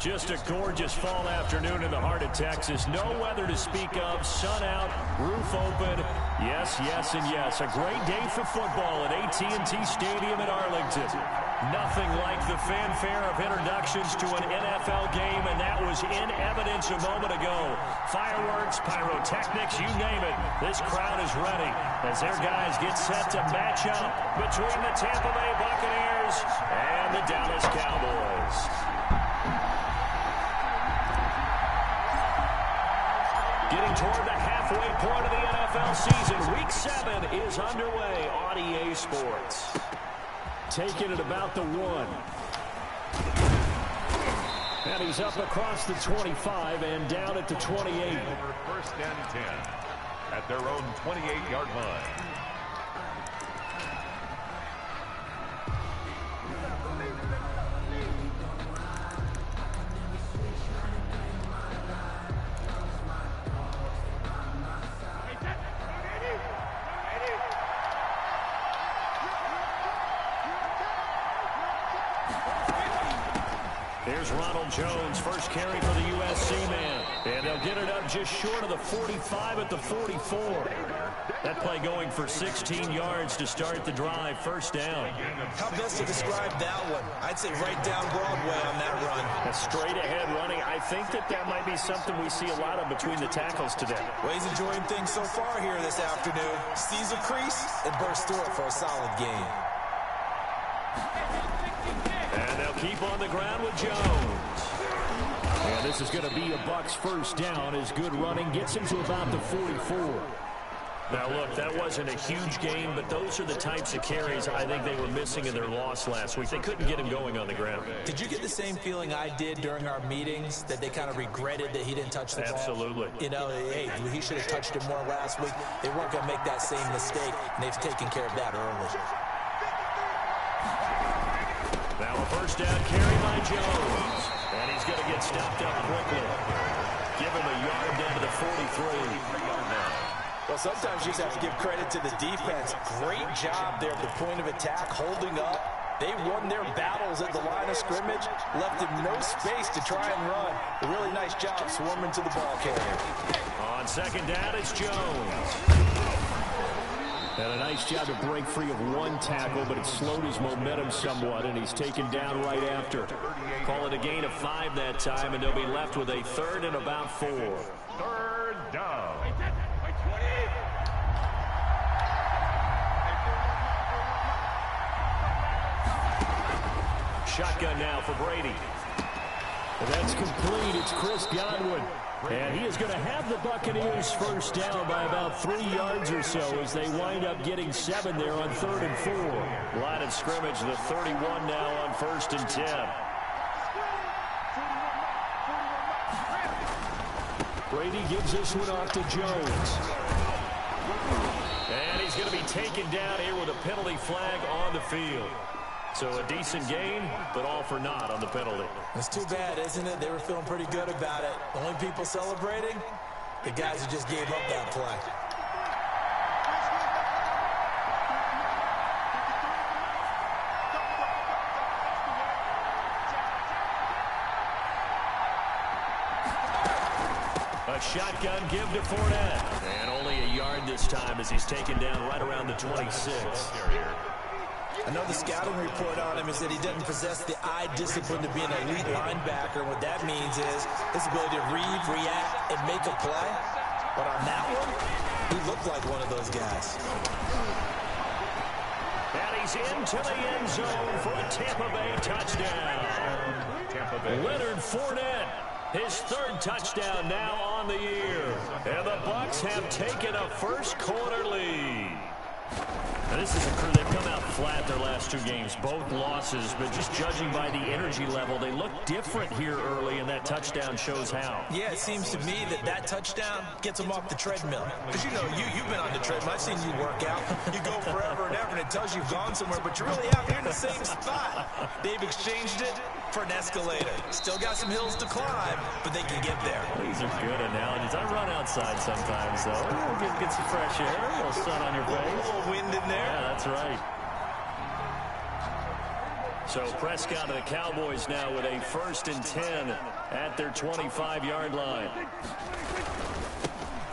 Just a gorgeous fall afternoon in the heart of Texas. No weather to speak of. Sun out, roof open. Yes, yes, and yes. A great day for football at AT&T Stadium in Arlington. Nothing like the fanfare of introductions to an NFL game, and that was in evidence a moment ago. Fireworks, pyrotechnics, you name it. This crowd is ready as their guys get set to match up between the Tampa Bay Buccaneers and the Dallas Cowboys. Getting toward the halfway point of the NFL season, Week 7 is underway on EA Sports. Taking it about the 1. And he's up across the 25 and down at the 28. First and 10 at their own 28-yard line. Here's Ronald Jones, first carry for the USC man. And they'll get it up just short of the 45 at the 44. That play going for 16 yards to start the drive, first down. How best to describe that one? I'd say right down Broadway on that run. A straight ahead running. I think that might be something we see a lot of between the tackles today. Well, he's enjoying things so far here this afternoon. Sees a crease and bursts through it for a solid gain. And they'll keep on the ground with Jones. And this is going to be a Bucs first down as good running gets him to about the 44. Now, look, that wasn't a huge game, but those are the types of carries I think they were missing in their loss last week. They couldn't get him going on the ground. Did you get the same feeling I did during our meetings, that they kind of regretted that he didn't touch the ball? Absolutely. You know, hey, he should have touched it more last week. They weren't going to make that same mistake, and they've taken care of that early. Now a first down carry by Jones. And he's going to get stopped up quickly. Give him a yard down to the 43. Well, sometimes you just have to give credit to the defense. Great job there at the point of attack, holding up. They won their battles at the line of scrimmage, left him no space to try and run. A really nice job swarming to the ball carrier. On second down, it's Jones. And a nice job to break free of one tackle, but it slowed his momentum somewhat, and he's taken down right after. Call it a gain of 5 that time, and they'll be left with a third and about 4. Third down. Shotgun now for Brady. And that's complete. It's Chris Godwin. And he is going to have the Buccaneers first down by about 3 yards or so as they wind up getting 7 there on 3rd and 4. Line of scrimmage, the 31 now on 1st and 10. Brady gives this one off to Jones. And he's going to be taken down here with a penalty flag on the field. So a decent gain, but all for naught on the penalty. It's too bad, isn't it? They were feeling pretty good about it. The only people celebrating, the guys who just gave up that play. A shotgun give to Fournette. And only a yard this time as he's taken down right around the 26. I know the scouting report on him is that he doesn't possess the eye discipline to be an elite linebacker. What that means is his ability to read, react, and make a play. But on that one, he looked like one of those guys. And he's into the end zone for a Tampa Bay touchdown. Leonard Fournette, his 3rd touchdown now on the year. And the Bucs have taken a first quarter lead. Now this is a crew, they've come out flat their last 2 games, both losses, but just judging by the energy level, they look different here early, and that touchdown shows how. Yeah, it seems to me that touchdown gets them off the treadmill. Because, you know, you've been on the treadmill. I've seen you work out. You go forever and ever, and it tells you you've gone somewhere, but you're really out here in the same spot. They've exchanged it for an escalator. Still got some hills to climb, but they can get there. These are good analogies. I run outside sometimes, though. Get some fresh air, a little sun on your face. A little wind in there. Yeah, that's right. So Prescott and the Cowboys now with a 1st and 10 at their 25-yard line.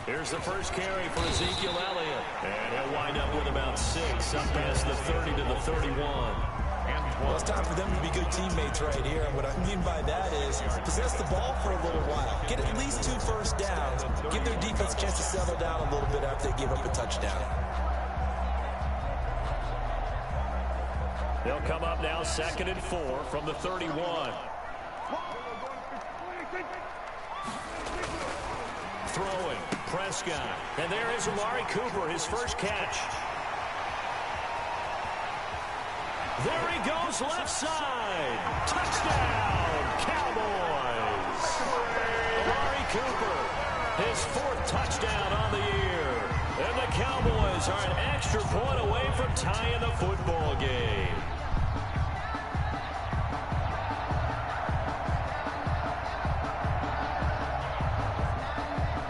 Here's the first carry for Ezekiel Elliott. And he'll wind up with about 6 up past the 30 to the 31. Well, it's time for them to be good teammates right here. And what I mean by that is possess the ball for a little while. Get at least 2 first downs. Give their defense a chance to settle down a little bit after they give up a touchdown. They'll come up now 2nd and 4 from the 31. Throwing, Prescott. And there is Amari Cooper, his first catch. There he goes, left side. Touchdown, Cowboys. Amari Cooper, his 4th touchdown on the year. And the Cowboys are an extra point away from tying the football game.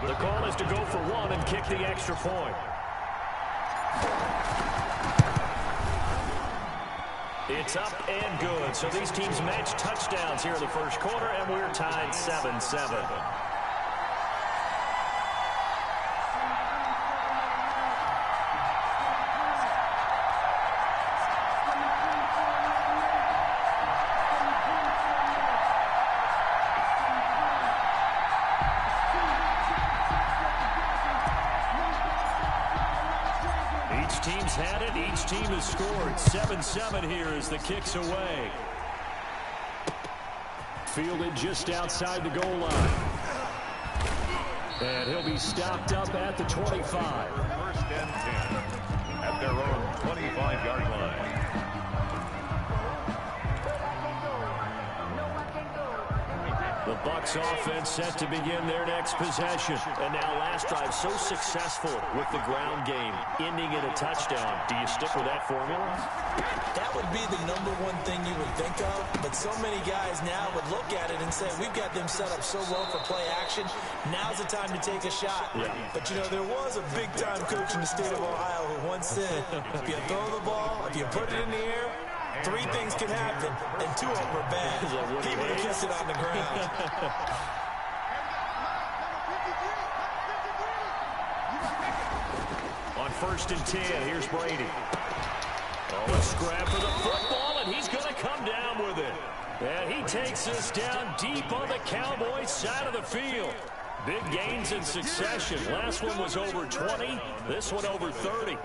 The call is to go for 1 and kick the extra point. It's up and good. So these teams match touchdowns here in the first quarter, and we're tied 7-7. Team's had it. Each team has scored. 7-7 here as the kick's away. Fielded just outside the goal line. And he'll be stopped up at the 25. 1st and 10 at their own 25-yard line. The Bucs offense set to begin their next possession. And now last drive so successful with the ground game, ending in a touchdown. Do you stick with that formula? That would be the #1 thing you would think of, but so many guys now would look at it and say, we've got them set up so well for play action. Now's the time to take a shot. Yeah. But, you know, there was a big-time coach in the state of Ohio who once said, if you throw the ball, if you put it in the air, 3 things can happen, and 2 of them are bad. He would have kept it on the ground. On 1st and 10, here's Brady. Oh, a scrap for the football, and he's going to come down with it. And he takes us down deep on the Cowboys side of the field. Big gains in succession. Last one was over 20. This one over 30.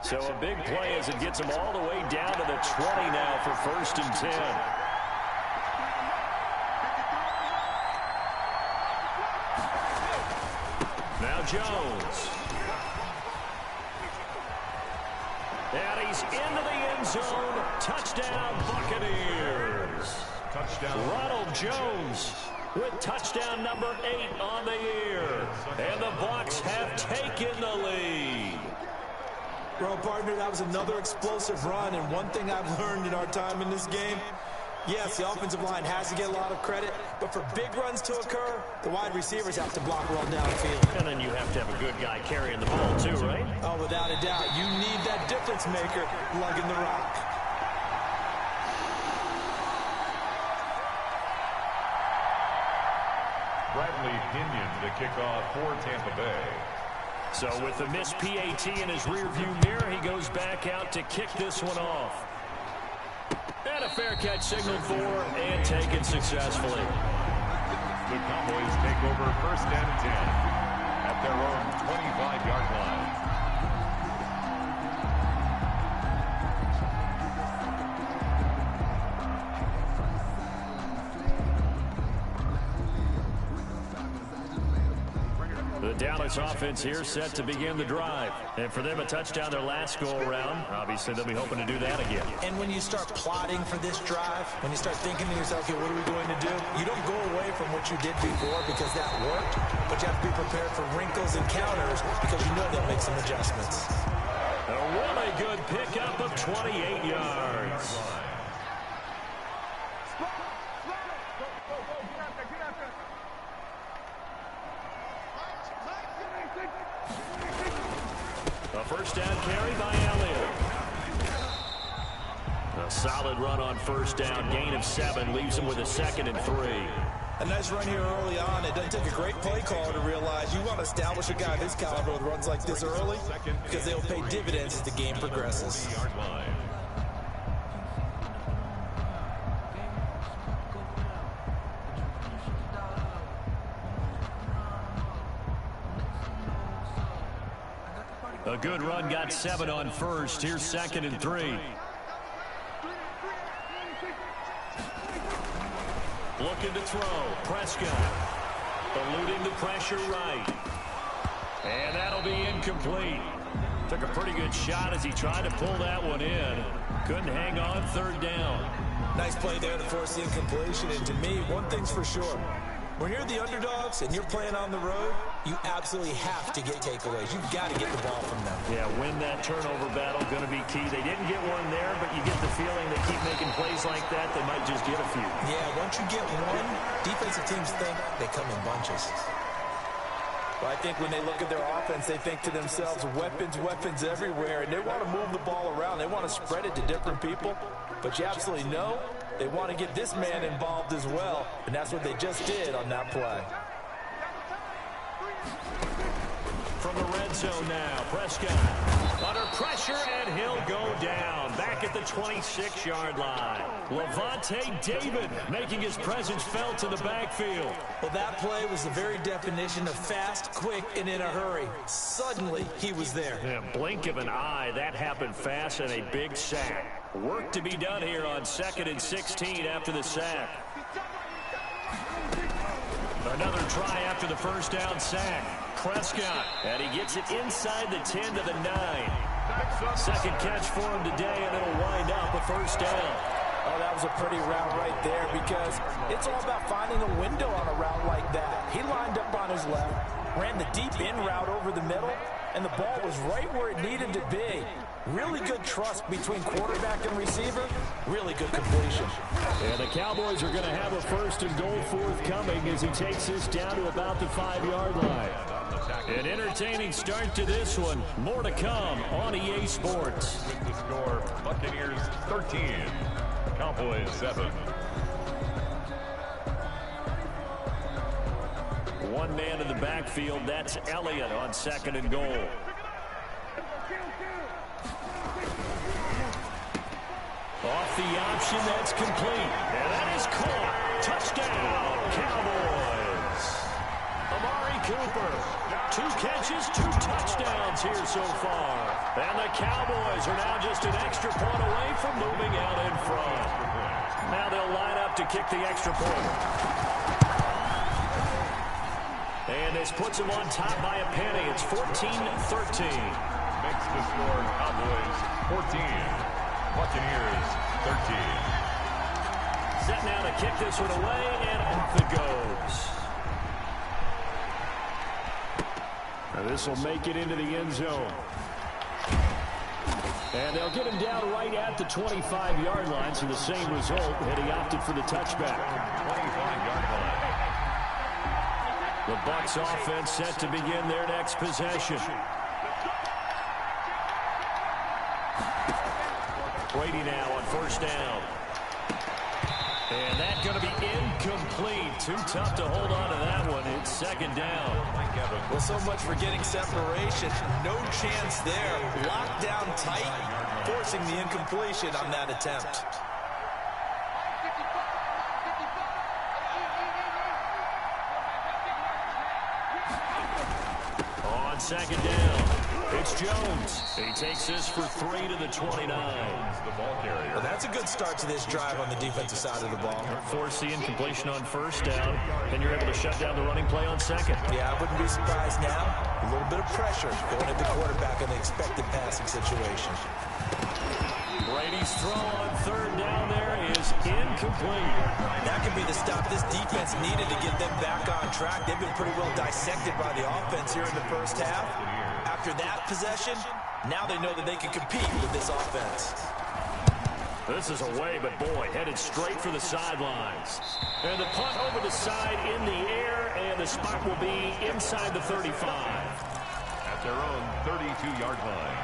So a big play as it gets them all the way down to the 20 now for 1st and 10. Now Jones. And he's into the end zone. Touchdown, Buccaneers. Touchdown. Ronald Jones with touchdown number 8 on the year. And the Bucs have taken the lead. Well, partner, that was another explosive run, and one thing I've learned in our time in this game, yes, the offensive line has to get a lot of credit, but for big runs to occur, the wide receivers have to block well downfield. And then you have to have a good guy carrying the ball too, right? Oh, without a doubt. You need that difference maker lugging the rock. Bradley Pinion to kick off for Tampa Bay. So with the missed PAT in his rearview mirror, he goes back out to kick this one off. And a fair catch signaled for and taken successfully. The Cowboys take over 1st and 10 at their own 25-yard line. The Dallas offense here set to begin the drive. And for them, a touchdown their last go-around. Obviously, they'll be hoping to do that again. And when you start plotting for this drive, when you start thinking to yourself, okay, what are we going to do? You don't go away from what you did before because that worked, but you have to be prepared for wrinkles and counters because you know they'll make some adjustments. A really good pickup of 28 yards. by Elliott. A solid run on first down. Gain of 7 leaves him with a 2nd and 3. A nice run here early on. It doesn't take a great play caller to realize you want to establish a guy this caliber with runs like this early because they'll pay dividends as the game progresses. A good run, got 7 on first. Here's 2nd and 3. Looking to throw. Prescott eluding the pressure right. And that'll be incomplete. Took a pretty good shot as he tried to pull that one in. Couldn't hang on 3rd down. Nice play there to force the incompletion. And to me, one thing's for sure. When you're the underdogs and you're playing on the road, you absolutely have to get takeaways. You've got to get the ball from them. Yeah, win that turnover battle, going to be key. They didn't get one there, but you get the feeling they keep making plays like that, they might just get a few. Yeah, once you get one, defensive teams think they come in bunches. But I think when they look at their offense, they think to themselves, weapons, weapons everywhere, and they want to move the ball around. They want to spread it to different people, but you absolutely know they want to get this man involved as well, and that's what they just did on that play. From the red zone now, Prescott under pressure, and he'll go down. Back at the 26-yard line. Levante David making his presence felt in the backfield. Well, that play was the very definition of fast, quick, and in a hurry. Suddenly, he was there. Yeah, blink of an eye, that happened fast, and a big sack. Work to be done here on 2nd and 16 after the sack. Another try after the first down sack. Prescott, and he gets it inside the 10 to the 9. Second catch for him today, and it'll wind up a first down. Oh, that was a pretty route right there because it's all about finding a window on a route like that. He lined up on his left, ran the deep in route over the middle, and the ball was right where it needed to be. Really good trust between quarterback and receiver. Really good completion. And the Cowboys are going to have a 1st and goal forthcoming as he takes this down to about the 5-yard line. An entertaining start to this one. More to come on EA Sports. With the score, Buccaneers 13, Cowboys 7. One man in the backfield, that's Elliott on 2nd and goal. Off the option, that's complete. And that is caught. Touchdown, Cowboys. Amari Cooper, 2 catches, 2 touchdowns here so far. And the Cowboys are now just an extra point away from moving out in front. Now they'll line up to kick the extra point. And this puts them on top by a penny. It's 14-13. Makes the score Cowboys 14. Buccaneers 13. Set now to kick this one away, and off it goes. Now this will make it into the end zone. And they'll get him down right at the 25-yard line, so the same result, and he opted for the touchback. 25-yard line. The Bucs offense set to begin their next possession. Brady now on first down. And that's going to be incomplete. Too tough to hold on to that one. It's 2nd down. Well, so much for getting separation. No chance there. Locked down tight, forcing the incompletion on that attempt. On 2nd down, it's Jones. He takes this for 3 to the 29. The ball carrier. Well, that's a good start to this drive on the defensive side of the ball. Force the incompletion on first down, and you're able to shut down the running play on 2nd. Yeah, I wouldn't be surprised now. A little bit of pressure going at the quarterback in the expected passing situation. Brady's throw on 3rd down there is incomplete. That could be the stop this defense needed to get them back on track. They've been pretty well dissected by the offense here in the first half. After that possession, now they know that they can compete with this offense. This is away, but boy, headed straight for the sidelines. And the punt over the side in the air, and the spot will be inside the 35. At their own 32-yard line.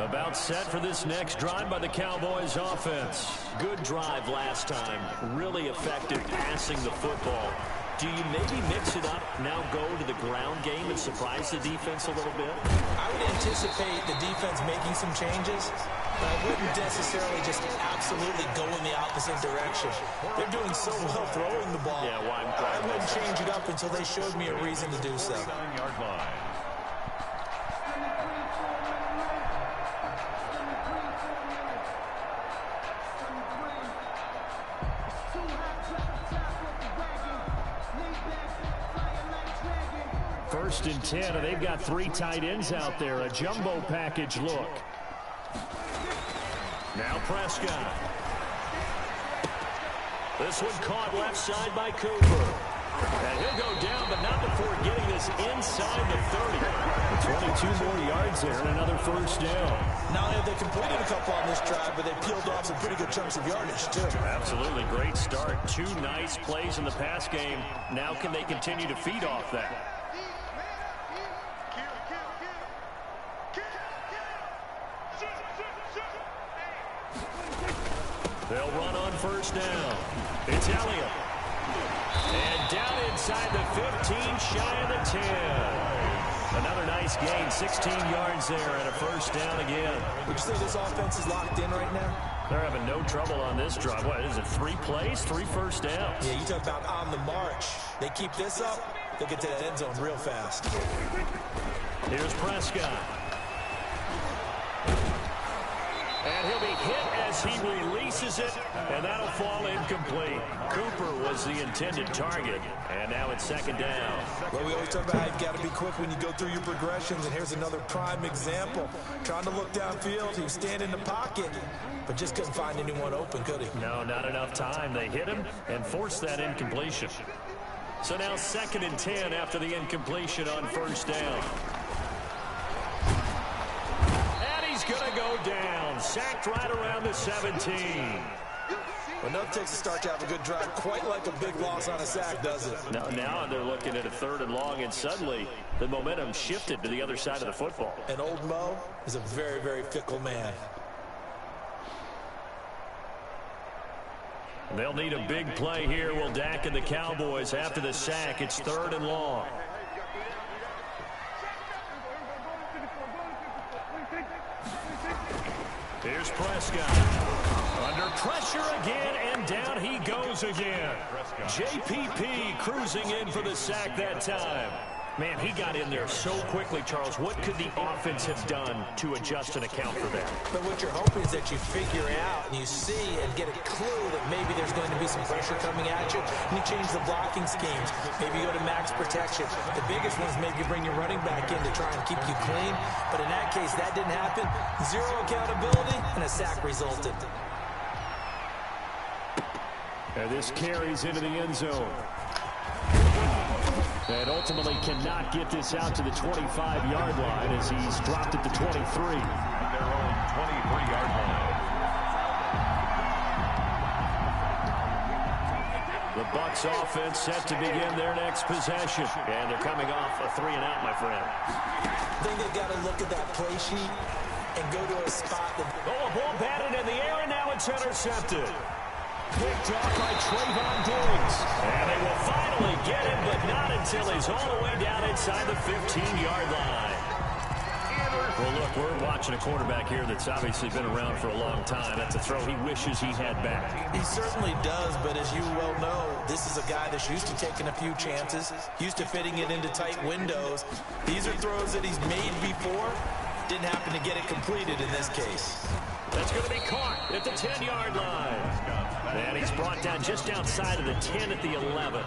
About set for this next drive by the Cowboys offense. Good drive last time. Really effective passing the football. Do you maybe mix it up, now go to the ground game and surprise the defense a little bit? I would anticipate the defense making some changes, but I wouldn't necessarily just absolutely go in the opposite direction. They're doing so well throwing the ball. Yeah, well, I wouldn't change it up until they showed me a reason to do so. 9-yard line. First and 10, and they've got 3 tight ends out there. A jumbo package look. Now Prescott. This one caught left side by Cooper. And he'll go down, but not before getting this inside the 30. 22 more yards there and another first down. Not only have they completed a couple on this drive, but they peeled off some pretty good chunks of yardage, too. Absolutely great start. 2 nice plays in the pass game. Now can they continue to feed off that? They'll run on first down. It's Elliott. And down inside the 15, shy of the 10. Another nice gain, 16 yards there and a first down again. Would you say this offense is locked in right now? They're having no trouble on this drive. What is it, 3 plays, 3 first downs? Yeah, you talk about on the march. They keep this up, they'll get to that end zone real fast. Here's Prescott. And he'll be hit as he releases it, and that'll fall incomplete. Cooper was the intended target, and now it's second down. Well, we always talk about how you've got to be quick when you go through your progressions, and here's another prime example. Trying to look downfield, he was standing in the pocket, but just couldn't find anyone open, could he? No, not enough time. They hit him and forced that incompletion. So now second and 10 after the incompletion on first down. He's going to go down. Sacked right around the 17. Well, nothing takes a start to have a good drive quite like a big loss on a sack, does it? Now they're looking at a 3rd and long, and suddenly the momentum shifted to the other side of the football. And old Mo is a very, very fickle man. They'll need a big play here. Will Dak and the Cowboys after the sack. It's 3rd and long. Here's Prescott. Under pressure again, and down he goes again. JPP cruising in for the sack that time. Man, he got in there so quickly, Charles. What could the offense have done to adjust and account for that? But what you're hoping is that you figure out and you see and get a clue that maybe there's going to be some pressure coming at you, and you change the blocking schemes. Maybe you go to max protection. The biggest one is maybe bring your running back in to try and keep you clean. But in that case, that didn't happen. 0 accountability, and a sack resulted. And this carries into the end zone. And ultimately cannot get this out to the 25-yard line as he's dropped at the 23. At their own 23-yard line. The Bucs offense set to begin their next possession. And they're coming off a 3-and-out, my friend. I think they've got to look at that play sheet and go to a spot that... Oh, a ball batted in the air, and now it's intercepted. Picked off by Trayvon Diggs. And they will finally get him, but not until he's all the way down inside the 15-yard line. Well, look, we're watching a quarterback here that's obviously been around for a long time. That's a throw he wishes he had back. He certainly does, but as you well know, this is a guy that's used to taking a few chances, used to fitting it into tight windows. These are throws that he's made before. Didn't happen to get it completed in this case. That's going to be caught at the 10-yard line. And he's brought down just outside of the 10 at the 11.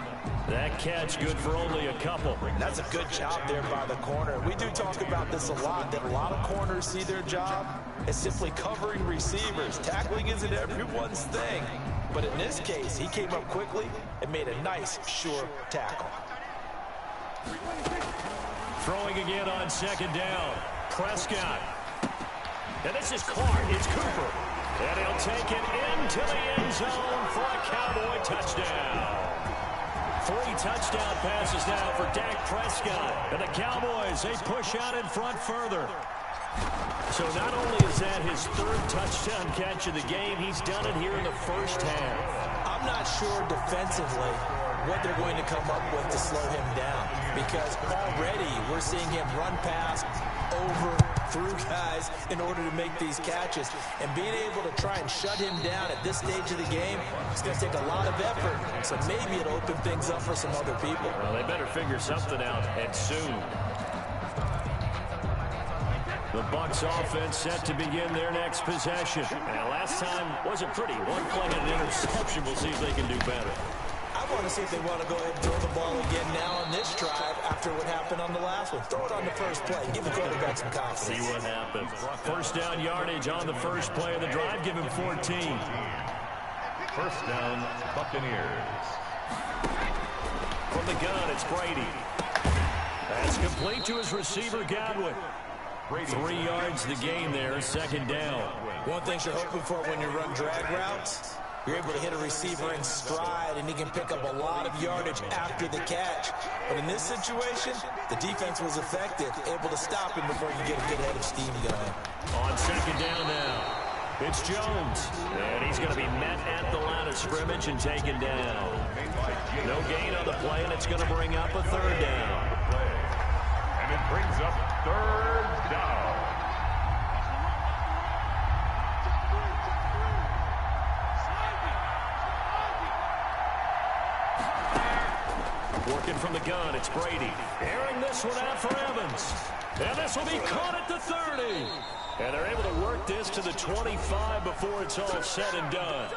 That catch good for only a couple. That's a good job there by the corner. We do talk about this a lot, that a lot of corners see their job as simply covering receivers. Tackling isn't everyone's thing. But in this case, he came up quickly and made a nice, sure tackle. Throwing again on second down. Prescott. And this is caught. It's Cooper. And he'll take it into the end zone for a Cowboy touchdown. 3 touchdown passes now for Dak Prescott. And the Cowboys, they push out in front further. So not only is that his third touchdown catch of the game, he's done it here in the first half. I'm not sure defensively what they're going to come up with to slow him down, because already we're seeing him run past, over, through guys in order to make these catches. And being able to try and shut him down at this stage of the game, it's going to take a lot of effort. So maybe it'll open things up for some other people. Well, they better figure something out, and soon. The Bucs offense set to begin their next possession. And last time wasn't pretty. One play and an interception. We'll see if they can do better. I want to see if they want to go ahead and throw the ball again now on this drive after what happened on the last one. Throw it on the first play. Give the quarterback some confidence. See what happens. First down yardage on the first play of the drive. Give him 14. First down, Buccaneers. From the gun, it's Brady. That's complete to his receiver, Godwin. 3 yards the game there, second down. One thing you're hoping for when you run drag routes, you're able to hit a receiver in stride, and he can pick up a lot of yardage after the catch. But in this situation, the defense was effective, able to stop him before you get a good head of steam going. On second down now, it's Jones. And he's going to be met at the line of scrimmage and taken down. No gain on the play, and it's going to bring up a third down. And it brings up third down. Working from the gun, it's Brady. Airing this one out for Evans. And this will be caught at the 30. And they're able to work this to the 25 before it's all said and done.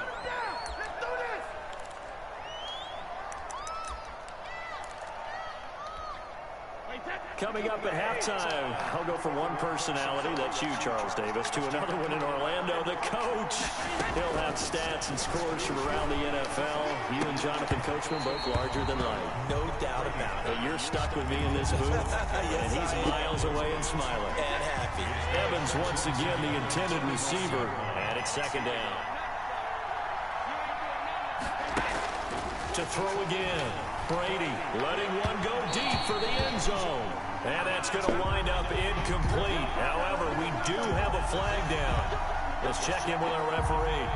Coming up at halftime, I'll go from one personality, that's you, Charles Davis, to another one in Orlando, the coach. He'll have stats and scores from around the NFL. You and Jonathan Coachman both larger than life. No doubt about it. But you're stuck with me in this booth, Yes, and he's miles away and smiling. And happy. Evans once again the intended receiver, and it's second down. To throw again. Brady letting one go deep for the end zone. And that's going to wind up incomplete. However, we do have a flag down. Let's check in with our referee.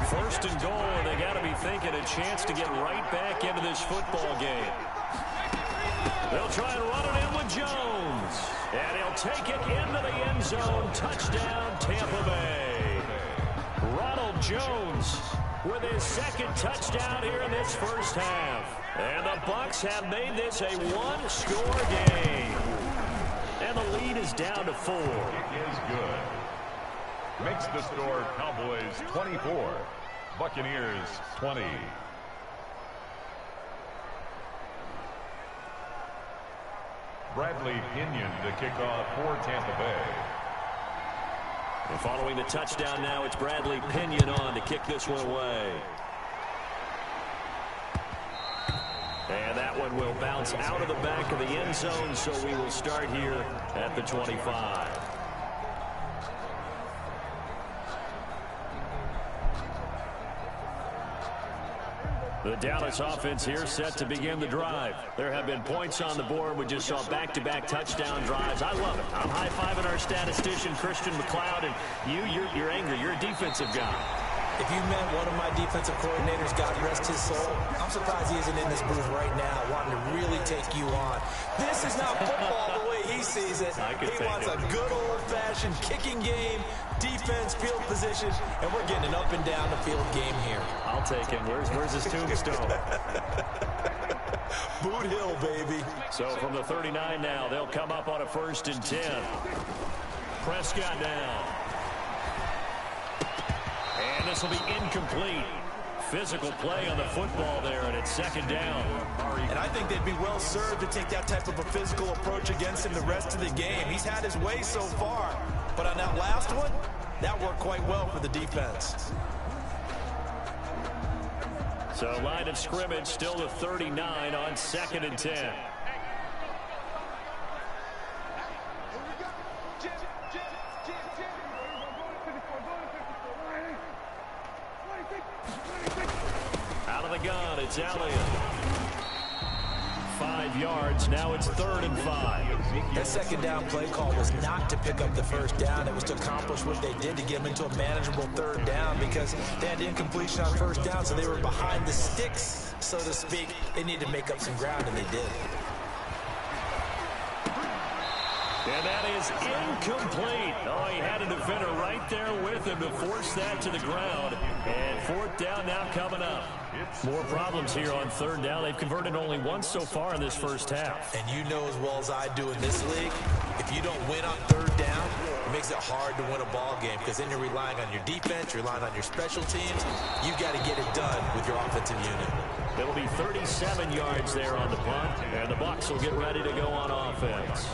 First and goal, and they got to be thinking a chance to get right back into this football game. They'll try and run it in with Jones. And he'll take it into the end zone. Touchdown, Tampa Bay. Ronald Jones with his second touchdown here in this first half. And the Bucs have made this a one-score game. And the lead is down to 4. It is good. Makes the score Cowboys 24, Buccaneers 20. Bradley Pinion to kick off for Tampa Bay. And following the touchdown now, it's Bradley Pinion on to kick this one away. And that one will bounce out of the back of the end zone, so we will start here at the 25. The Dallas offense here set to begin the drive. There have been points on the board. We just saw back-to-back touchdown drives. I love it. I'm high-fiving our statistician, Christian McLeod, and you're angry. You're a defensive guy. If you met one of my defensive coordinators, God rest his soul, I'm surprised he isn't in this booth right now wanting to really take you on. This is not football the way he sees it. He wants a good old-fashioned kicking game, defense, field position, and we're getting an up-and-down-the-field game here. I'll take him. Where's his tombstone? Boot Hill, baby. So from the 39 now, they'll come up on a 1st and 10. Prescott down. And this will be incomplete. Physical play on the football there, and it's second down. And I think they'd be well served to take that type of a physical approach against him the rest of the game. He's had his way so far. But on that last one, that worked quite well for the defense. So line of scrimmage still the 39 on 2nd and 10. Out of the gun. run. It's Elliott. 5 yards. Now it's 3rd and 5. That second down play call was not to pick up the first down. It was to accomplish what they did to get them into a manageable 3rd down because they had incompletion on first down, so they were behind the sticks, so to speak. They needed to make up some ground, and they did. And that is incomplete. Oh, he had a defender right there with him to force that to the ground. And 4th down now coming up. More problems here on 3rd down. They've converted only once so far in this first half. And you know as well as I do in this league, if you don't win on 3rd down, it makes it hard to win a ball game because then you're relying on your defense, you're relying on your special teams. You've got to get it done with your offensive unit. It'll be 37 yards there on the punt, and the Bucs will get ready to go on offense.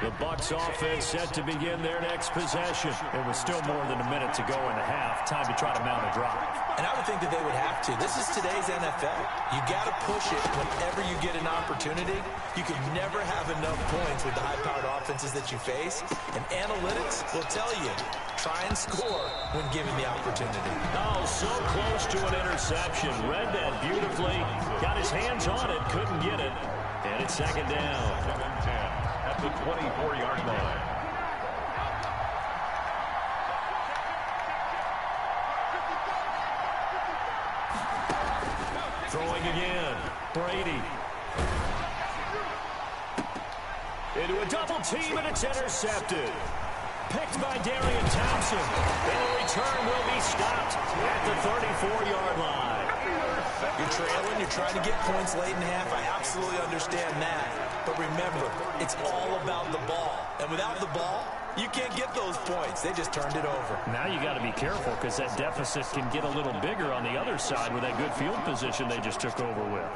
The Bucs offense set to begin their next possession. It was still more than a minute to go in the half. Time to try to mount a drive. And I would think that they would have to. This is today's NFL. You got to push it whenever you get an opportunity. You can never have enough points with the high-powered offenses that you face. And analytics will tell you, try and score when given the opportunity. Oh, so close to an interception. Read that beautifully. Got his hands on it, couldn't get it. And it's 2nd down. 2nd and 10 at the 24-yard line. Throwing again. Brady. Into a double team, and it's intercepted. Picked by Darian Thompson. And the return will be stopped at the 34-yard line. You're trailing, you're trying to get points late in the half. I absolutely understand that. But remember, it's all about the ball. And without the ball, you can't get those points. They just turned it over. Now you got to be careful because that deficit can get a little bigger on the other side with that good field position they just took over with.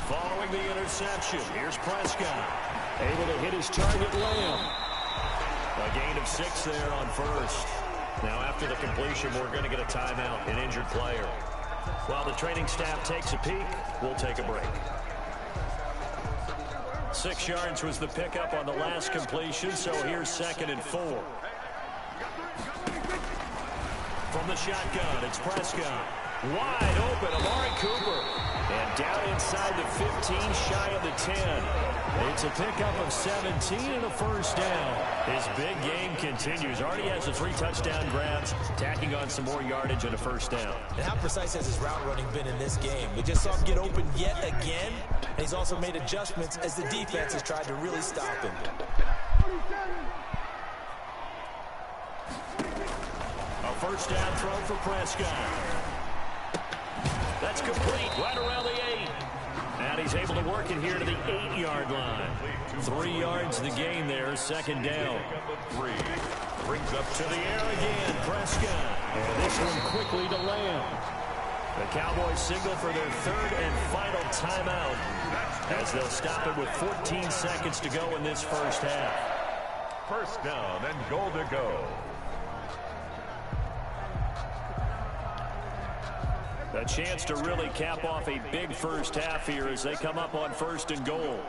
Following the interception, here's Prescott. Able to hit his target, Lamb. A gain of 6 there on 1st. Now after the completion, we're going to get a timeout, an injured player. While the training staff takes a peek, we'll take a break. 6 yards was the pickup on the last completion, so here's 2nd and 4. From the shotgun, it's Prescott. Wide open, Amari Cooper. And down inside the 15, shy of the 10. It's a pickup of 17 and a 1st down. His big game continues. Already has the 3 touchdown grabs, tacking on some more yardage and a 1st down. And how precise has his route running been in this game? We just saw him get open yet again. And he's also made adjustments as the defense has tried to really stop him. A 1st down throw for Prescott. That's complete right around the 8. And he's able to work it here to the 8-yard line. 3 yards the gain there, 2nd down. 3 brings up to the air again, Prescott. And this one quickly to Lamb. The Cowboys signal for their 3rd and final timeout as they'll stop it with 14 seconds to go in this first half. 1st down and goal to go. A chance to really cap off a big first half here as they come up on 1st and goal.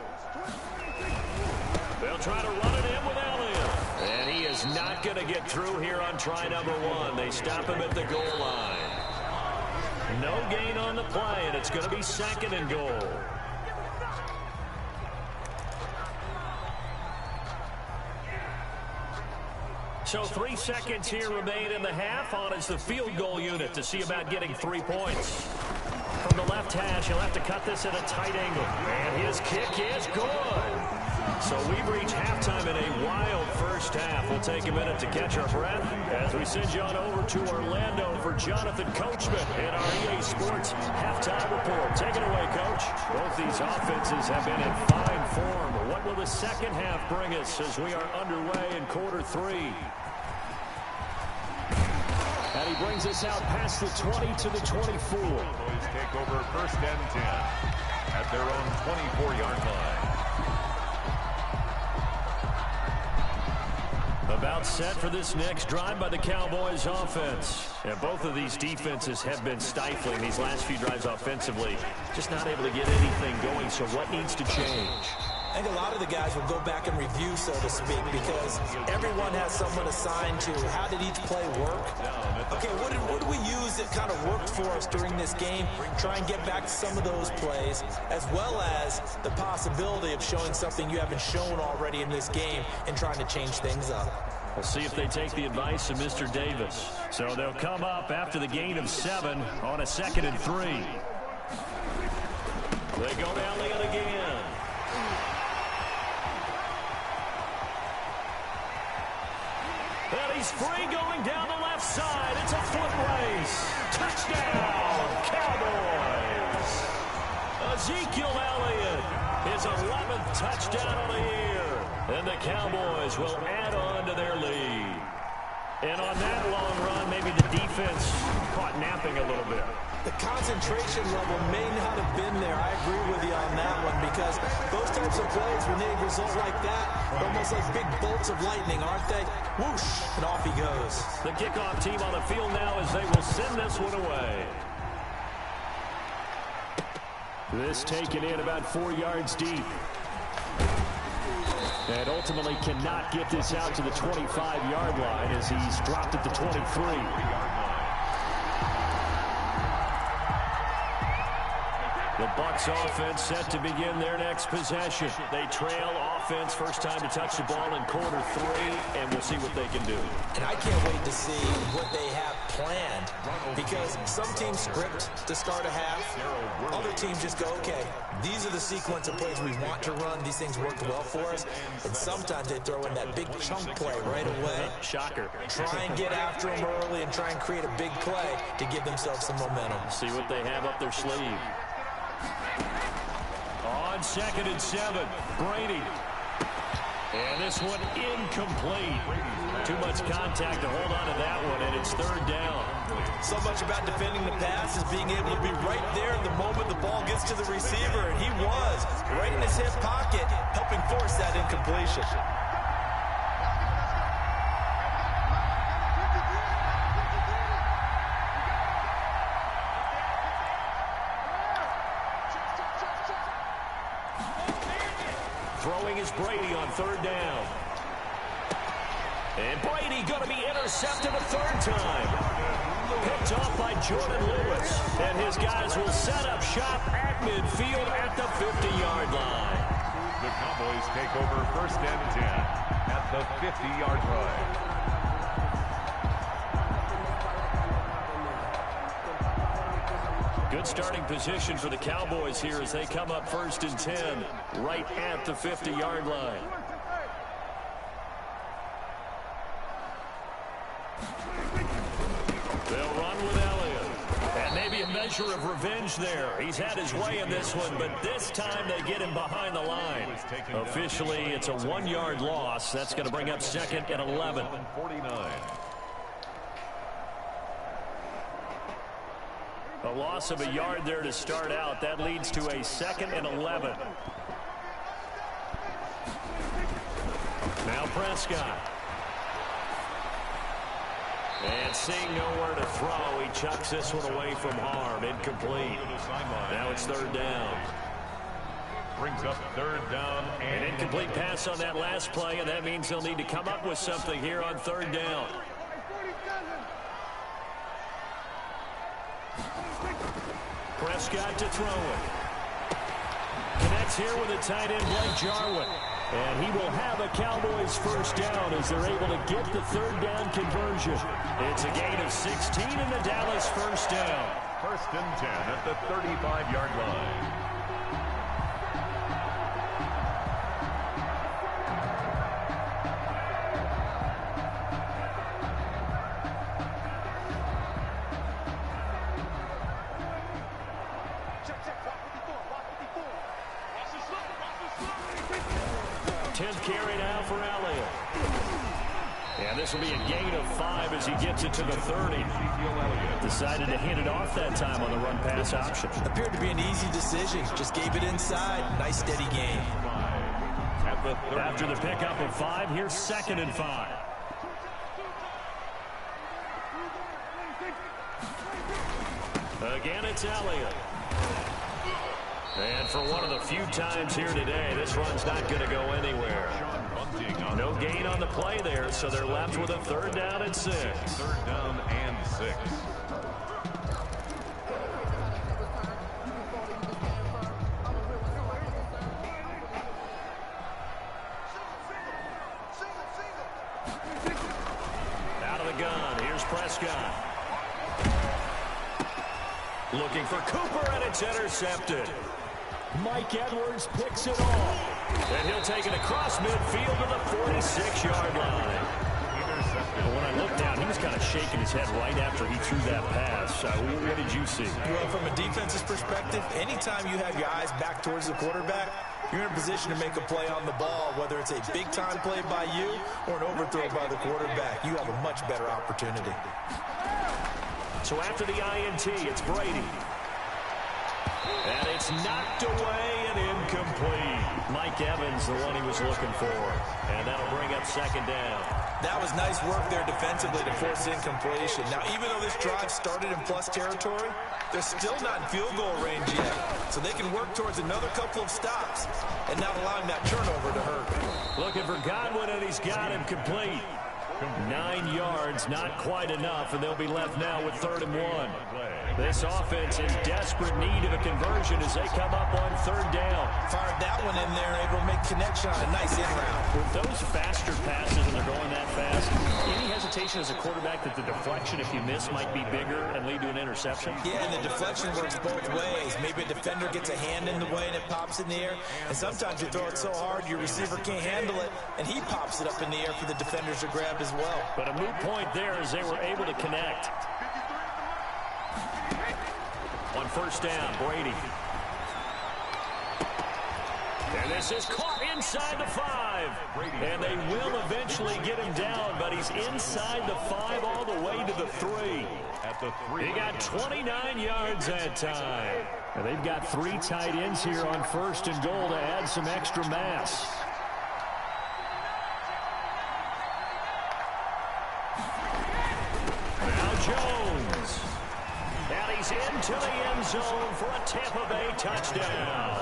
They'll try to run it in with Elliott. And he is not going to get through here on try number 1. They stop him at the goal line. No gain on the play, and it's going to be 2nd and goal. So 3 seconds here remain in the half. On is the field goal unit to see about getting 3 points. From the left hash, he'll have to cut this at a tight angle. And his kick is good. So we've reached halftime in a wild first half. We'll take a minute to catch our breath as we send you on over to Orlando for Jonathan Coachman in our EA Sports Halftime Report. Take it away, Coach. Both these offenses have been in fine form. What will the second half bring us as we are underway in quarter 3? And he brings us out past the 20 to the 24. Cowboys take over 1st and 10 at their own 24-yard line. About set for this next drive by the Cowboys offense. And both of these defenses have been stifling these last few drives offensively. Just not able to get anything going, so what needs to change? I think a lot of the guys will go back and review, so to speak, because everyone has someone assigned to how did each play work. Okay, what did we use that kind of worked for us during this game? Try and get back to some of those plays, as well as the possibility of showing something you haven't shown already in this game and trying to change things up. We'll see if they take the advice of Mr. Davis. So they'll come up after the gain of 7 on a 2nd and 3. They go to Elliott again. And he's free going down the left side. It's a foot race. Touchdown, Cowboys. Ezekiel Elliott, his 11th touchdown of the year. And the Cowboys will add on to their lead. And on that long run, maybe the defense caught napping a little bit. The concentration level may not have been there. I agree with you on that one, because those types of plays, when they result like that, are almost like big bolts of lightning, aren't they? Whoosh, and off he goes. The kickoff team on the field now as they will send this one away. This taken in about 4 yards deep. And ultimately cannot get this out to the 25-yard line as he's dropped at the 23. The Bucs offense set to begin their next possession. They trail offense, first time to touch the ball in quarter 3, and we'll see what they can do. And I can't wait to see what they have planned, because some teams script to start a half. Other teams just go, okay, these are the sequence of plays we want to run. These things worked well for us. And sometimes they throw in that big chunk play right away. Shocker. Try and get after them early and try and create a big play to give themselves some momentum. See what they have up their sleeve. On 2nd and 7, Brady. And this one incomplete. Too much contact to hold on to that one, and it's 3rd down. So much about defending the pass is being able to be right there the moment the ball gets to the receiver, and he was right in his hip pocket, helping force that incompletion. Throwing is Brady on 3rd down. And Brady going to be intercepted a 3rd time. Picked off by Jordan Lewis. And his guys will set up shop at midfield at the 50-yard line. The Cowboys take over 1st and 10 at the 50-yard line. Good starting position for the Cowboys here as they come up 1st and 10 right at the 50-yard line. They'll run with Elliott. And maybe a measure of revenge there. He's had his way in this one, but this time they get him behind the line. Officially, it's a 1-yard loss. That's going to bring up 2nd and 11. 49. A loss of a yard there to start out. That leads to a 2nd and 11. Now Prescott. And seeing nowhere to throw, he chucks this one away from harm. Incomplete. Now it's 3rd down. Brings up 3rd down. An incomplete pass on that last play, and that means they'll need to come up with something here on 3rd down. Prescott to throw it. Connects here with a tight end, Blake Jarwin. And he will have a Cowboys 1st down as they're able to get the 3rd down conversion. It's a gain of 16 and the Dallas 1st down. 1st and 10 at the 35-yard line. This will be a gain of 5 as he gets it to the 30. Decided to hand it off that time on the run-pass option. Appeared to be an easy decision. Just gave it inside. Nice, steady gain. After the pickup of 5, here's 2nd and 5. Again, it's Elliott. And for one of the few times here today, this run's not going to go anywhere. No gain on the play there, so they're left with a 3rd down and 6. 3rd down and 6. Out of the gun, here's Prescott. Looking for Cooper, and it's intercepted. Mike Edwards picks it off. And he'll take it across midfield to the 46-yard line. When I looked down, he was kind of shaking his head right after he threw that pass. What did you see? Well, from a defense's perspective, anytime you have your eyes back towards the quarterback, you're in a position to make a play on the ball, whether it's a big-time play by you or an overthrow by the quarterback. You have a much better opportunity. So after the INT, it's Brady. And it's knocked away and incomplete. Mike Evans, the one he was looking for. And that'll bring up 2nd down. That was nice work there defensively to force incompletion. Now, even though this drive started in plus territory, they're still not in field goal range yet. So they can work towards another couple of stops and not allowing that turnover to hurt. Looking for Godwin, and he's got him complete. 9 yards, not quite enough, and they'll be left now with 3rd and 1. This offense in desperate need of a conversion as they come up on 3rd down. Fired that one in there, able to make connection on a nice in route. With those faster passes and they're going that fast, any hesitation as a quarterback that the deflection, if you miss, might be bigger and lead to an interception? Yeah, and the deflection works both ways. Maybe a defender gets a hand in the way and it pops in the air, and sometimes you throw it so hard your receiver can't handle it, and he pops it up in the air for the defenders to grab as well. But a moot point there as they were able to connect. On 1st down, Brady. And this is caught inside the 5. And they will eventually get him down, but he's inside the 5 all the way to the 3. He got 29 yards that time. And they've got 3 tight ends here on 1st and goal to add some extra mass. Jones. And he's into the end zone for a Tampa Bay touchdown.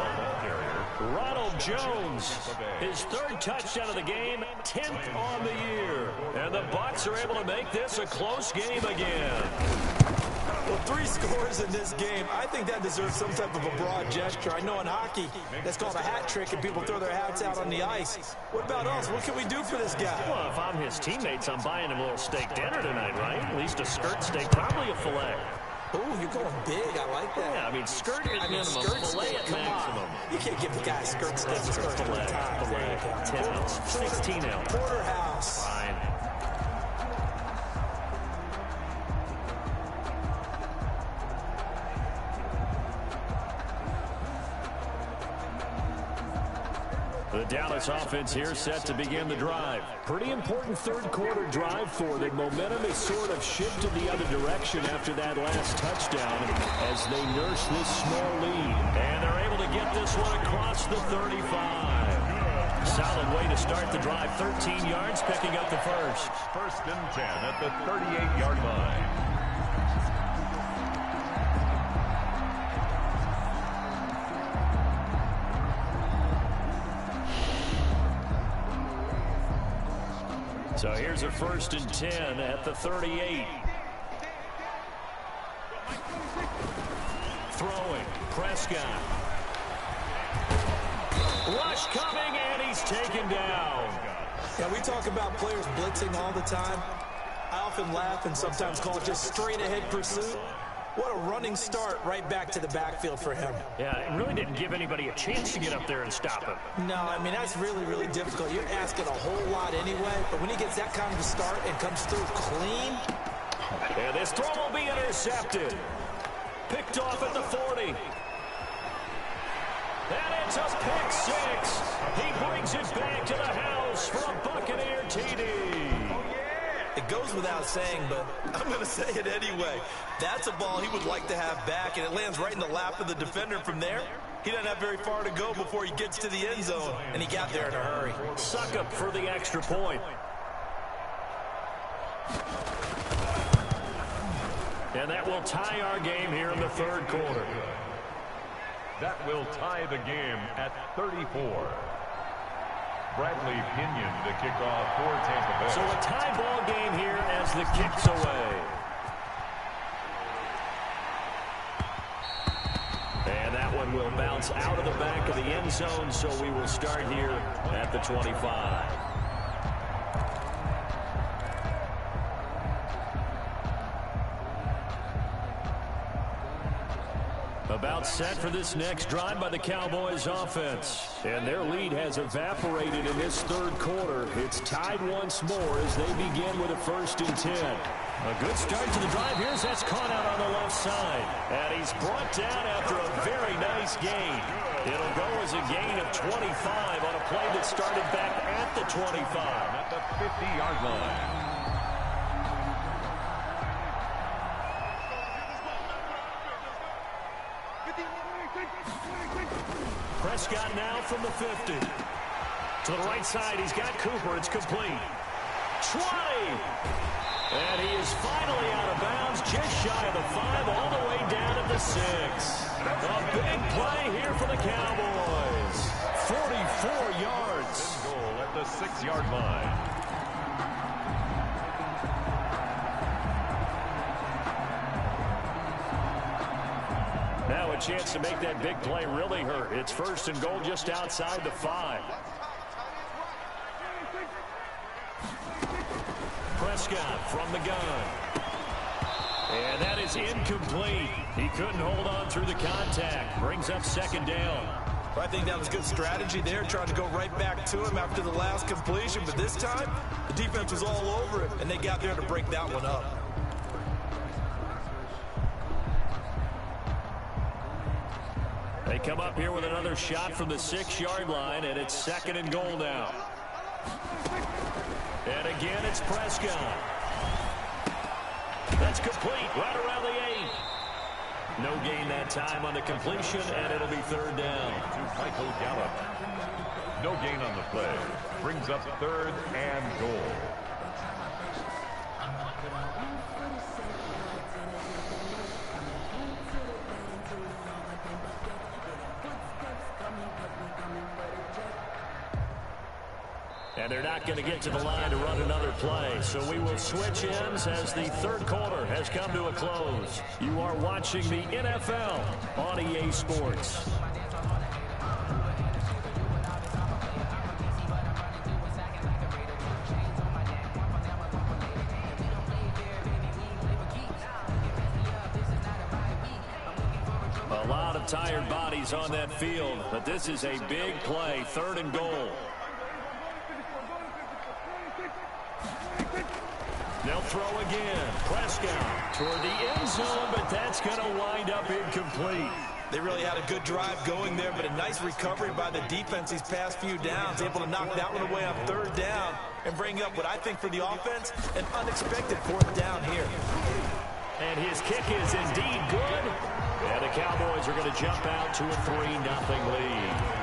Ronald Jones, his 3rd touchdown of the game, 10th on the year. And the Bucs are able to make this a close game again. Well, 3 scores in this game. I think that deserves some type of a broad gesture. I know in hockey, that's called a hat trick, and people throw their hats out on the ice. What about us? What can we do for this guy? Well, if I'm his teammates, I'm buying him a little steak dinner tonight, right? At least a skirt steak, probably a filet. Oh, you're going big. I like that. Yeah, I mean, skirt at minimum, filet at maximum. You can't give the guy a skirt steak his first 3 times. Filet, 10 ounce, 16 ounce. Porterhouse. Fine. The Dallas offense here set to begin the drive. Pretty important 3rd quarter drive for them. Momentum is sort of shifted the other direction after that last touchdown as they nurse this small lead. And they're able to get this one across the 35. Solid way to start the drive. 13 yards, picking up the 1st. 1st and 10 at the 38-yard line. So here's a 1st and 10 at the 38. Throwing, Prescott. Rush coming, and he's taken down. Yeah, we talk about players blitzing all the time. I often laugh and sometimes call it just straight-ahead pursuit. What a running start right back to the backfield for him. Yeah, it really didn't give anybody a chance to get up there and stop him. No, I mean, that's really, really difficult. You're asking a whole lot anyway, but when he gets that kind of a start and comes through clean. And this throw will be intercepted. Picked off at the 40. And it's a pick 6. He brings it back to the house for a Buccaneer TD. It goes without saying, but I'm going to say it anyway. That's a ball he would like to have back, and it lands right in the lap of the defender. From there, he doesn't have very far to go before he gets to the end zone, and he got there in a hurry. Suck up for the extra point. And that will tie our game here in the third quarter. That will tie the game at 34. Bradley Pinion to kick off for Tampa Bay. So a tie ball game here as the kick's away. And that one will bounce out of the back of the end zone, so we will start here at the 25. About set for this next drive by the Cowboys offense. And their lead has evaporated in this third quarter. It's tied once more as they begin with a 1st and 10. A good start to the drive. Here's that's caught out on the left side. And he's brought down after a very nice gain. It'll go as a gain of 25 on a play that started back at the 25. At the 50-yard line. Prescott now from the 50. To the right side, he's got Cooper. It's complete. 20. And he is finally out of bounds, just shy of the 5, all the way down at the 6. A big play here for the Cowboys. 44 yards. Goal at the 6-yard line. Now a chance to make that big play really hurt. It's 1st and goal just outside the 5. Prescott from the gun. And that is incomplete. He couldn't hold on through the contact. Brings up 2nd down. I think that was good strategy there, trying to go right back to him after the last completion. But this time, the defense was all over him, and they got there to break that one up. They come up here with another shot from the 6-yard line, and it's 2nd and goal now. And again, it's Prescott. That's complete right around the 8. No gain that time on the completion, and it'll be 3rd down. To Michael Gallup. No gain on the play. Brings up 3rd and goal. And they're not going to get to the line to run another play. So we will switch ends as the third quarter has come to a close. You are watching the NFL on EA Sports. A lot of tired bodies on that field, but this is a big play, 3rd and goal. They'll throw again. Prescott toward the end zone, but that's going to wind up incomplete. They really had a good drive going there, but a nice recovery by the defense these past few downs, able to knock that one away on 3rd down and bring up what I think for the offense, an unexpected 4th down here. And his kick is indeed good. And the Cowboys are going to jump out to a 3-0 lead.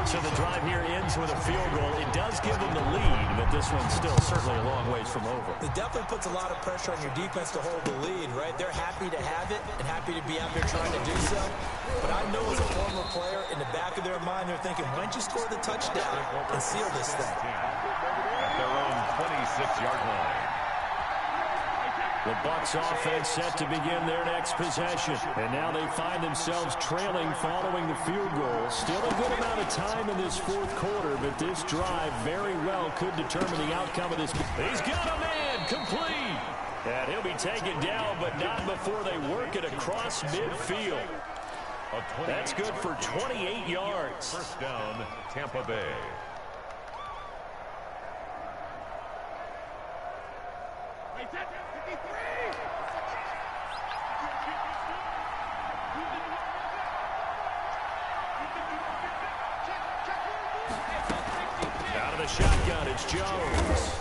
So the drive here ends with a field goal. It does give them the lead, but this one's still certainly a long ways from over. It definitely puts a lot of pressure on your defense to hold the lead, right? They're happy to have it and happy to be out there trying to do so. But I know as a former player, in the back of their mind, they're thinking, why don't you score the touchdown and seal this thing? At their own 26-yard line. The Bucs offense set to begin their next possession. And now they find themselves trailing following the field goal. Still a good amount of time in this 4th quarter, but this drive very well could determine the outcome of this. He's got a man complete. And he'll be taken down, but not before they work it across midfield. That's good for 28 yards. 1st down, Tampa Bay. Out of the shotgun, it's Jones.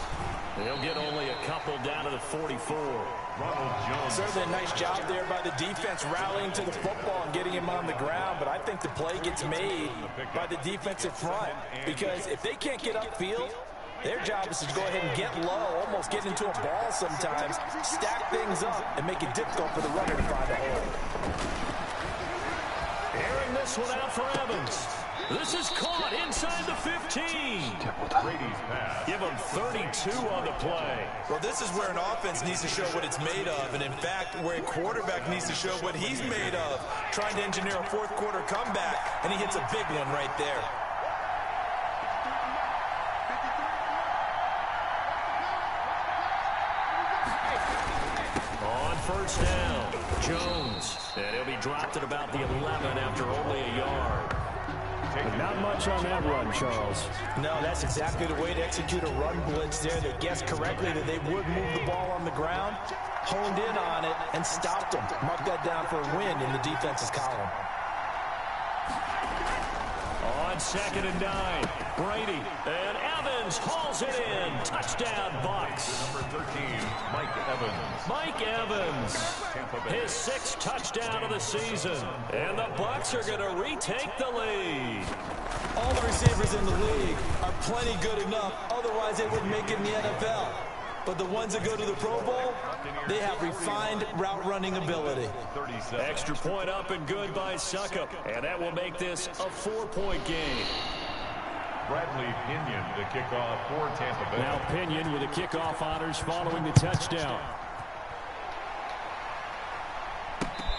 They'll get only a couple down to the 44. Ronald Jones. Certainly a nice job there by the defense rallying to the football and getting him on the ground, but I think the play gets made by the defensive front, because if they can't get upfield Their job is to go ahead and get low, almost get into a ball sometimes, stack things up, and make it difficult for the runner to find a hole. Airing this one out for Evans. This is caught inside the 15. Brady's pass. Give him 32 on the play. Well, this is where an offense needs to show what it's made of, and in fact, where a quarterback needs to show what he's made of, trying to engineer a fourth quarter comeback, and he hits a big one right there. On first down, Jones. And he'll be dropped at about the 11 after only a yard. But not much on that run, Charles. No, that's exactly the way to execute a run blitz there. They guessed correctly that they would move the ball on the ground, honed in on it, and stopped them. Mark that down for a win in the defense's column. On 2nd and 9, Brady. And Evans hauls it in. Touchdown, Bucks. Number 13, Mike Evans. Mike Evans, his 6th touchdown of the season. And the Bucks are going to retake the lead. All the receivers in the league are plenty good enough. Otherwise, they wouldn't make it in the NFL. But the ones that go to the Pro Bowl, they have refined route running ability. Extra point up and good by Suckup. And that will make this a 4-point game. Bradley Pinion to kick off for Tampa Bay. Now Pinion with the kickoff honors following the touchdown.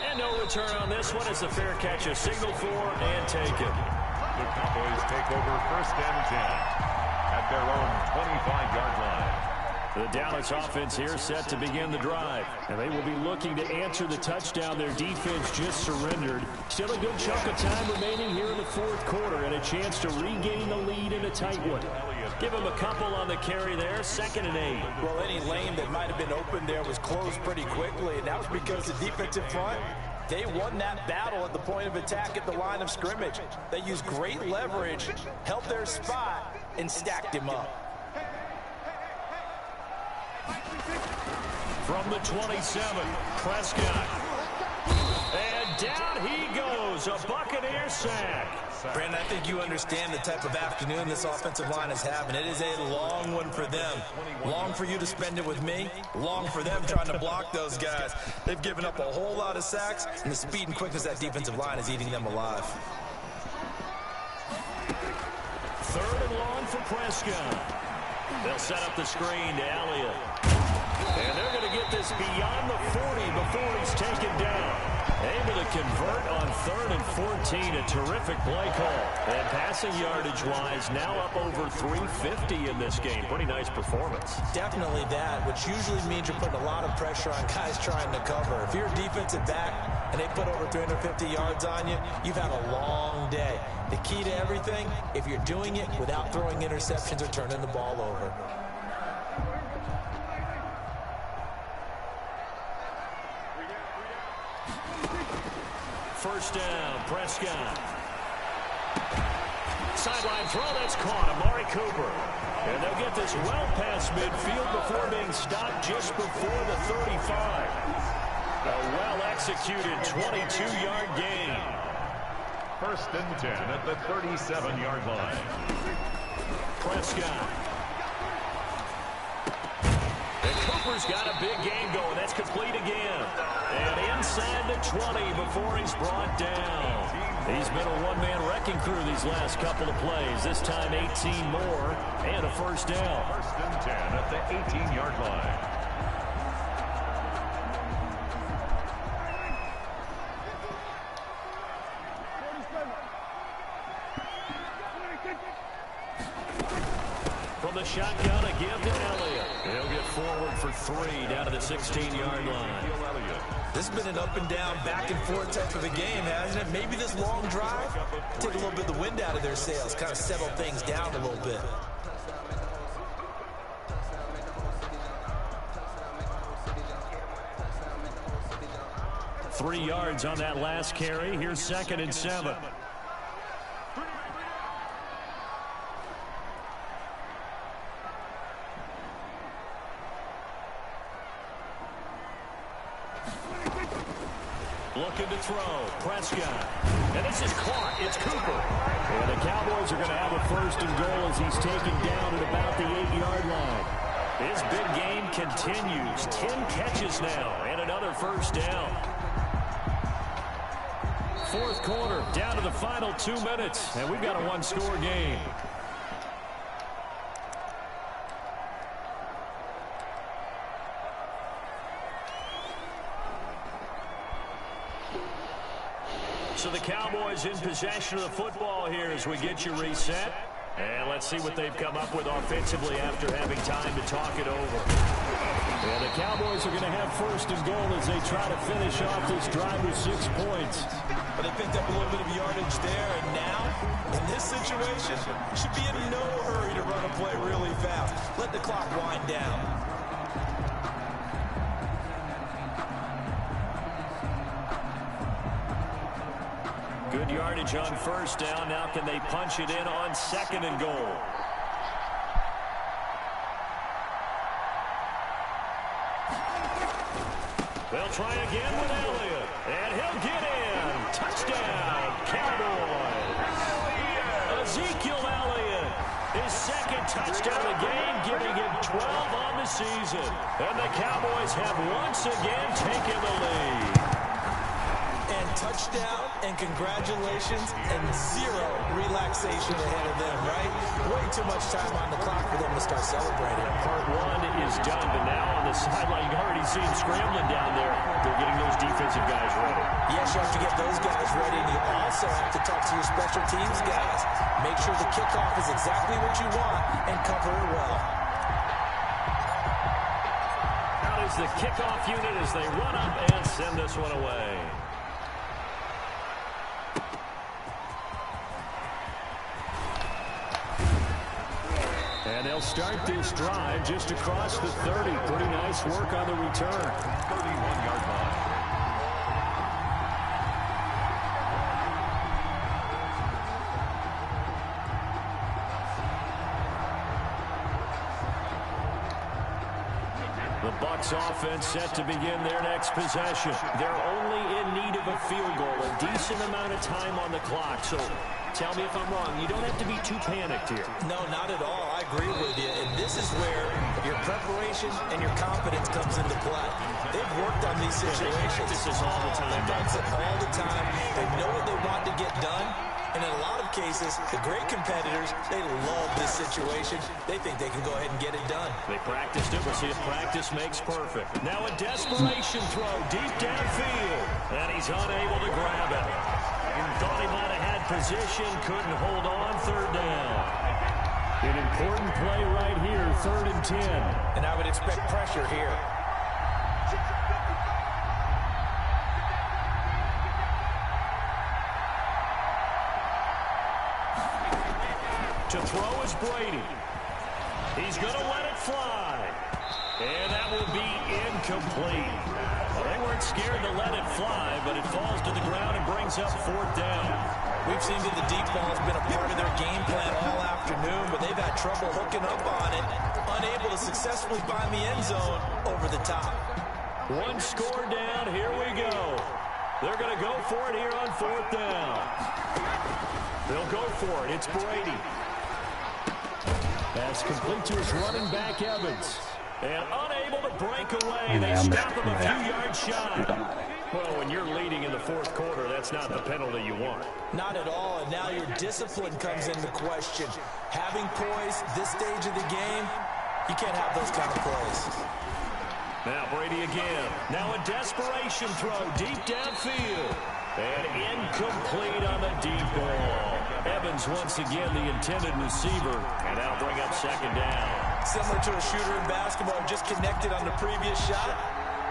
And no return on this one as the fair catch is signaled for and taken. The Cowboys take over 1st and 10 at their own 25-yard line. The Dallas offense here set to begin the drive. And they will be looking to answer the touchdown their defense just surrendered. Still a good chunk of time remaining here in the 4th quarter and a chance to regain the lead in a tight one. Give him a couple on the carry there, 2nd and 8. Well, any lane that might have been open there was closed pretty quickly, and that was because the defensive front, they won that battle at the point of attack at the line of scrimmage. They used great leverage, held their spot, and stacked him up. From the 27, Prescott. And down he goes, a Buccaneer sack. Brandon, I think you understand the type of afternoon this offensive line is having. It is a long one for them. Long for you to spend it with me. Long for them trying to block those guys. They've given up a whole lot of sacks, and the speed and quickness of that defensive line is eating them alive. 3rd and long for Prescott. They'll set up the screen to Elliott. And they're going to get this beyond the 40 before he's taken down. Able to convert on 3rd and 14. A terrific play call. And passing yardage-wise, now up over 350 in this game. Pretty nice performance. Definitely that, which usually means you're putting a lot of pressure on guys trying to cover. If you're a defensive back and they put over 350 yards on you, you've had a long day. The key to everything, if you're doing it without throwing interceptions or turning the ball over. First down, Prescott. Sideline throw, that's caught. Amari Cooper. And they'll get this well past midfield before being stopped just before the 35. A well-executed 22-yard gain. 1st and 10 at the 37-yard line. Prescott. And Cooper's got a big game going. That's complete again. And inside the 20 before he's brought down. He's been a one-man wrecking crew these last couple of plays. This time 18 more and a first down. 1st and 10 at the 18-yard line. From the shotgun, a give to Elliott. He'll get forward for 3 down to the 16-yard line. This has been an up-and-down, back-and-forth type of a game, hasn't it? Maybe this long drive, take a little bit of the wind out of their sails, kind of settle things down a little bit. Three yards on that last carry. Here's 2nd and 7. Looking to throw. Prescott. And this is caught. It's Cooper. And the Cowboys Cowboys are going to have a first and goal as he's taken down at about the 8-yard line. His big game continues. 10 catches now and another first down. Fourth quarter, down to the final 2 minutes, and we've got a one-score game. So the Cowboys in possession of the football here as we get you reset. And let's see what they've come up with offensively after having time to talk it over. And the Cowboys are going to have first and goal as they try to finish off this drive with 6 points. But they picked up a little bit of yardage there, and now, in this situation, should be in no hurry to run a play really fast. Let the clock wind down. Good yardage on first down. Now can they punch it in on second and goal? They'll try again with Elliott, and he'll get in. Touchdown, Cowboys. Ezekiel Elliott, his second touchdown of the game, giving him 12 on the season. And the Cowboys have once again taken the lead. Touchdown and congratulations and zero relaxation ahead of them, right? Way too much time on the clock for them to start celebrating. Part one is done, but now on the sideline, you can already see them scrambling down there. They're getting those defensive guys ready. Yes, you have to get those guys ready, and you also have to talk to your special teams guys. Make sure the kickoff is exactly what you want and cover it well. Out is the kickoff unit as they run up and send this one away. And they'll start this drive just across the 30. Pretty nice work on the return. 31-yard line. The Bucs offense set to begin their next possession. They're only in need of a field goal, a decent amount of time on the clock. So tell me if I'm wrong. You don't have to be too panicked here. No, not at all. I agree with you. And this is where your preparation and your confidence comes into play. They've worked on these situations. This is all the time. They've done it all the time. They know what they want to get done. And in a lot of cases, the great competitors, they love this situation. They think they can go ahead and get it done. They practiced it. We'll see if practice makes perfect. Now a desperation throw deep downfield. And he's unable to grab it. Thought he might have had position, couldn't hold on, third down. An important play right here, 3rd and 10. And I would expect pressure here. To throw is Brady. He's going to let it fly. And that will be incomplete. Well, they weren't scared to let it fly, but it falls to the ground and brings up 4th down. We've seen that the deep ball has been a part of their game plan all afternoon, but they've had trouble hooking up on it, unable to successfully find the end zone over the top. One score down, here we go. They're going to go for it here on 4th down. They'll go for it, it's Brady. Pass complete to his running back, Evans. And unable to break away. They stop him a few yards shy. Well, when you're leading in the 4th quarter, that's not the penalty you want. Not at all, and now your discipline comes into question. Having poise this stage of the game, you can't have those kind of plays. Now Brady again. Now a desperation throw deep downfield. And incomplete on the deep ball. Evans once again the intended receiver. And that'll bring up 2nd down. Similar to a shooter in basketball, just connected on the previous shot.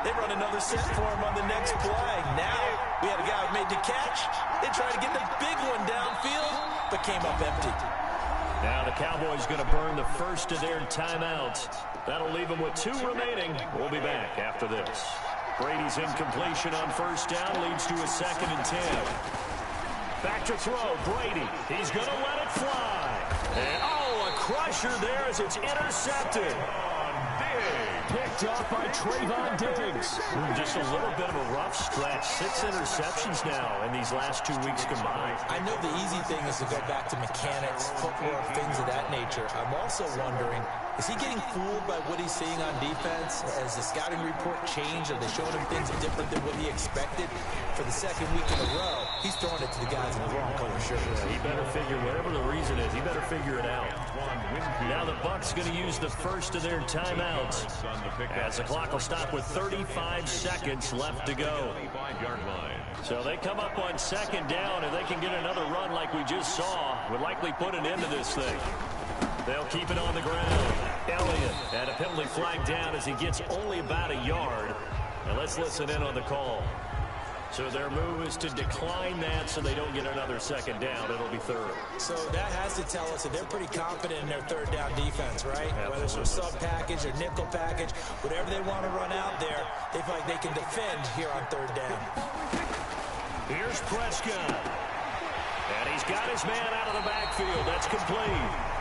They run another set for him on the next play. Now we had a guy who made the catch. They tried to get the big one downfield, but came up empty. Now the Cowboys going to burn the first of their timeouts. That'll leave them with 2 remaining. We'll be back after this. Brady's incompletion on 1st down leads to a 2nd and 10. Back to throw, Brady. He's going to let it fly. And, oh, a crusher there as it's intercepted. Picked off by Trayvon Diggs. Just a little bit of a rough stretch. 6 interceptions now in these last 2 weeks combined. I know the easy thing is to go back to mechanics, footwork, things of that nature. I'm also wondering, is he getting fooled by what he's seeing on defense? Has the scouting report changed? Are they showing him things different than what he expected? For the second week in a row, he's throwing it to the guys in the wrong color shirts. Yeah, he better figure, whatever the reason is, he better figure it out. Now the Bucs going to use the first of their timeouts, as the clock will stop with 35 seconds left to go. So they come up on second down, and they can get another run like we just saw. Would likely put an end to this thing. They'll keep it on the ground. Elliott and a penalty flag down as he gets only about a yard. And let's listen in on the call. So their move is to decline that so they don't get another second down. It'll be third. So that has to tell us that they're pretty confident in their third down defense, right? Absolutely. Whether it's a sub package or nickel package, whatever they want to run out there, they feel like they can defend here on third down. Here's Prescott. And he's got his man out of the backfield. That's complete.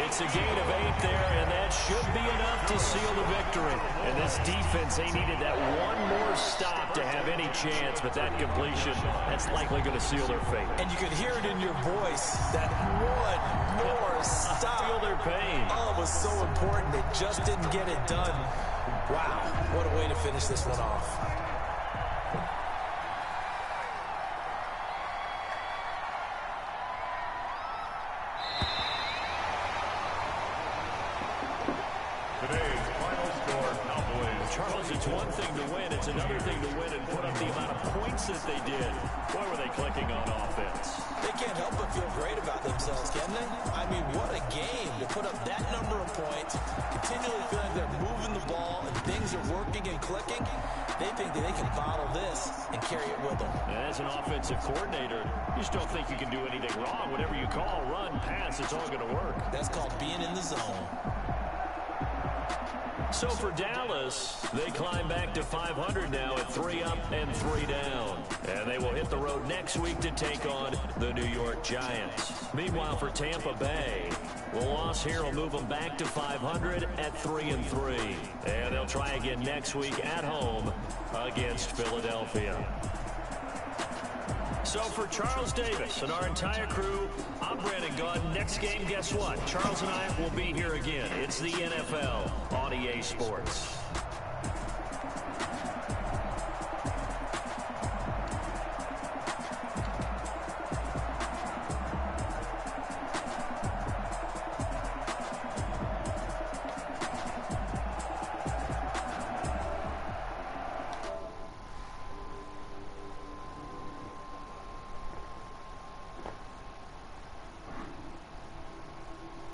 It's a gain of 8 there, and that should be enough to seal the victory. And this defense, they needed that one more stop to have any chance, but that completion, that's likely going to seal their fate. And you could hear it in your voice, that one more stop. Feel their pain. Oh, it was so important. They just didn't get it done. Wow, what a way to finish this one off. Charles, it's one thing to win. It's another thing to win and put up the amount of points that they did. Boy, were they clicking on offense. They can't help but feel great about themselves, can they? I mean, what a game to put up that number of points, continually feeling they're moving the ball and things are working and clicking. They think that they can bottle this and carry it with them. And as an offensive coordinator, you just don't think you can do anything wrong. Whatever you call, run, pass, it's all going to work. That's called being in the zone. So for Dallas, they climb back to 500 now at 3 up and 3 down. And they will hit the road next week to take on the New York Giants. Meanwhile, for Tampa Bay, the loss here will move them back to 500 at 3-3. And they'll try again next week at home against Philadelphia. So for Charles Davis and our entire crew, I'm Brandon Gunn. Next game, guess what? Charles and I will be here again. It's the NFL on EA Sports.